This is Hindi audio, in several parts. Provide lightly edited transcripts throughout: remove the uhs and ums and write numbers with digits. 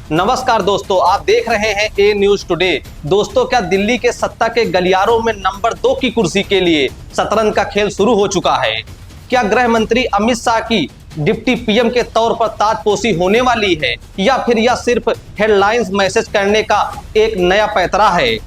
नमस्कार दोस्तों, आप देख रहे हैं ए न्यूज टुडे। दोस्तों, क्या दिल्ली के सत्ता के गलियारों में नंबर 2 की कुर्सी के लिए शतरंज का खेल शुरू हो चुका है? क्या गृह मंत्री अमित शाह की डिप्टी पीएम के तौर पर ताजपोशी होने वाली है, या फिर यह सिर्फ हेडलाइंस मैसेज करने का एक नया पैंतरा है?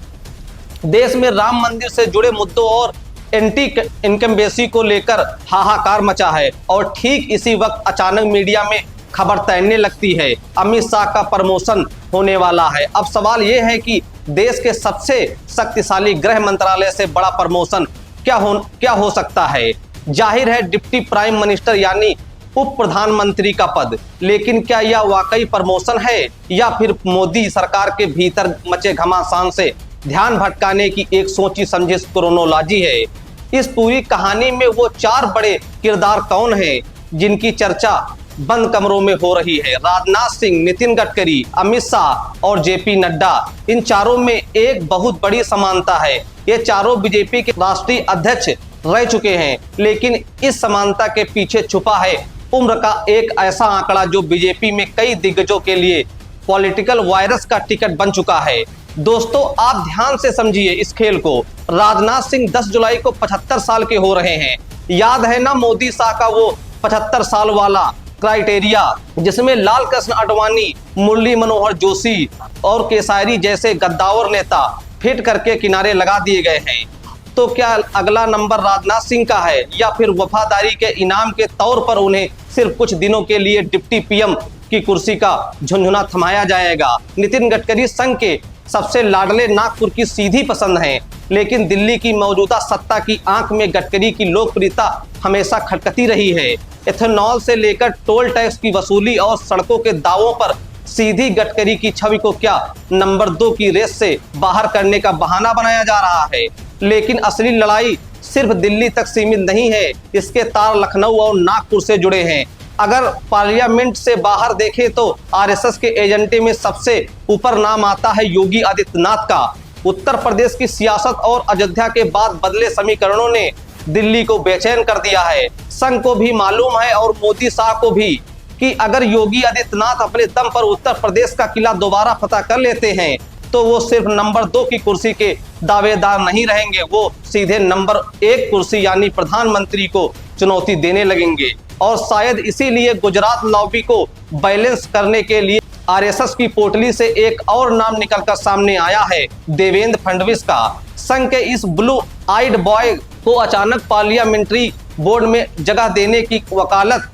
देश में राम मंदिर से जुड़े मुद्दों और एंटी इनकम्बेंसी को लेकर हाहाकार मचा है और ठीक इसी वक्त अचानक मीडिया में खबर तैरने लगती है, अमित शाह का प्रमोशन होने वाला है। अब सवाल यह है कि देश के सबसे शक्तिशाली गृह मंत्रालय से बड़ा प्रमोशन क्या हो सकता है? जाहिर है डिप्टी प्राइम मिनिस्टर यानी उप प्रधानमंत्री का पद, लेकिन क्या यह वाकई प्रमोशन है या फिर मोदी सरकार के भीतर मचे घमासान से ध्यान भटकाने की एक सोची समझी क्रोनोलॉजी है? इस पूरी कहानी में वो 4 बड़े किरदार कौन हैं जिनकी चर्चा बंद कमरों में हो रही है? राजनाथ सिंह, नितिन गडकरी, अमित शाह और जेपी नड्डा। इन चारों में एक बहुत बड़ी समानता है, ये चारों बीजेपी के राष्ट्रीय अध्यक्ष रह चुके हैं, लेकिन इस समानता के पीछे छुपा है उम्र का एक ऐसा आंकड़ा जो बीजेपी में कई दिग्गजों के लिए पॉलिटिकल वायरस का टिकट बन चुका है। दोस्तों, आप ध्यान से समझिए इस खेल को। राजनाथ सिंह 10 जुलाई को 75 साल के हो रहे हैं। याद है ना मोदी शाह का वो 75 साल वाला क्राइटेरिया, जिसमें लाल कृष्ण आडवाणी, मुरली मनोहर जोशी और केसारी जैसे गद्दावर नेता फिट करके किनारे लगा दिए गए हैं। तो क्या अगला नंबर राजनाथ सिंह का है, या फिर वफादारी के इनाम के तौर पर उन्हें सिर्फ कुछ दिनों के लिए डिप्टी पीएम की कुर्सी का झुनझुना थमाया जाएगा? नितिन गडकरी संघ के सबसे लाडले नागपुर की सीधी पसंद हैं, लेकिन दिल्ली की मौजूदा सत्ता की आंख में गडकरी की लोकप्रियता हमेशा खटकती रही है। इथेनॉल से लेकर टोल टैक्स की वसूली और सड़कों के दावों पर सीधी गडकरी की छवि को क्या नंबर 2 की रेस से बाहर करने का बहाना बनाया जा रहा है? लेकिन असली लड़ाई सिर्फ दिल्ली तक सीमित नहीं है, इसके तार लखनऊ और नागपुर से जुड़े हैं। अगर पार्लियामेंट से बाहर देखें तो आरएसएस के एजेंडे में सबसे ऊपर नाम आता है योगी आदित्यनाथ का। उत्तर प्रदेश की सियासत और अयोध्या के बाद बदले समीकरणों ने दिल्ली को बेचैन कर दिया है। संघ को भी मालूम है और मोदी शाह को भी कि अगर योगी आदित्यनाथ अपने दम पर उत्तर प्रदेश का किला दोबारा फतह कर लेते हैं तो वो सिर्फ नंबर 2 की कुर्सी के दावेदार नहीं रहेंगे, वो सीधे नंबर 1 कुर्सी यानी प्रधानमंत्री को चुनौती देने लगेंगे। और शायद इसीलिए गुजरात लॉबी को बैलेंस करने के लिए आरएसएस की पोटली से एक और नाम निकलकर सामने आया है, देवेंद्र फडणवीस का। संघ के इस ब्लू आइड बॉय को अचानक पार्लियामेंट्री बोर्ड में जगह देने की वकालत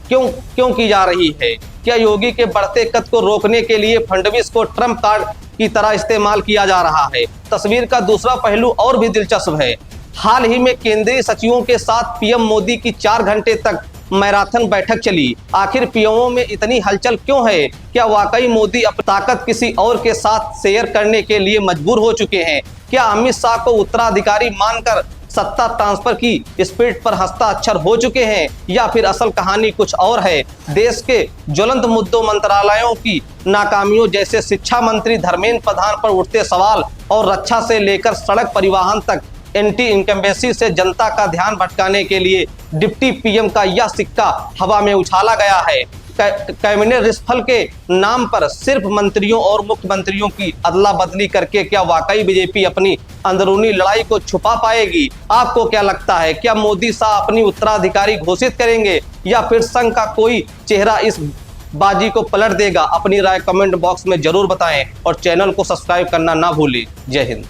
क्यों की जा रही है? क्या योगी के बढ़ते कद को रोकने के लिए फडणवीस को ट्रम्प कार्ड की तरह इस्तेमाल किया जा रहा है? तस्वीर का दूसरा पहलू और भी दिलचस्प है। हाल ही में केंद्रीय सचिवों के साथ पीएम मोदी की 4 घंटे तक मैराथन बैठक चली। आखिर पीएमओ में इतनी हलचल क्यों है? क्या वाकई मोदी अपनी ताकत किसी और के साथ शेयर करने के लिए मजबूर हो चुके हैं? क्या अमित शाह को उत्तराधिकारी मानकर सत्ता ट्रांसफर की स्पीड पर हस्ताक्षर हो चुके हैं, या फिर असल कहानी कुछ और है? देश के ज्वलंत मुद्दों, मंत्रालयों की नाकामियों जैसे शिक्षा मंत्री धर्मेंद्र प्रधान पर उठते सवाल और रक्षा से लेकर सड़क परिवहन तक एंटी इनकम्बेंसी से जनता का ध्यान भटकाने के लिए डिप्टी पीएम का यह सिक्का हवा में उछाला गया है। कैबिनेट रिशफल के नाम पर सिर्फ मंत्रियों और मुख्यमंत्रियों की अदला बदली करके क्या वाकई बीजेपी अपनी अंदरूनी लड़ाई को छुपा पाएगी? आपको क्या लगता है, क्या मोदी शाह अपनी उत्तराधिकारी घोषित करेंगे, या फिर संघ का कोई चेहरा इस बाजी को पलट देगा? अपनी राय कमेंट बॉक्स में जरूर बताएं और चैनल को सब्सक्राइब करना ना भूलें। जय हिंद।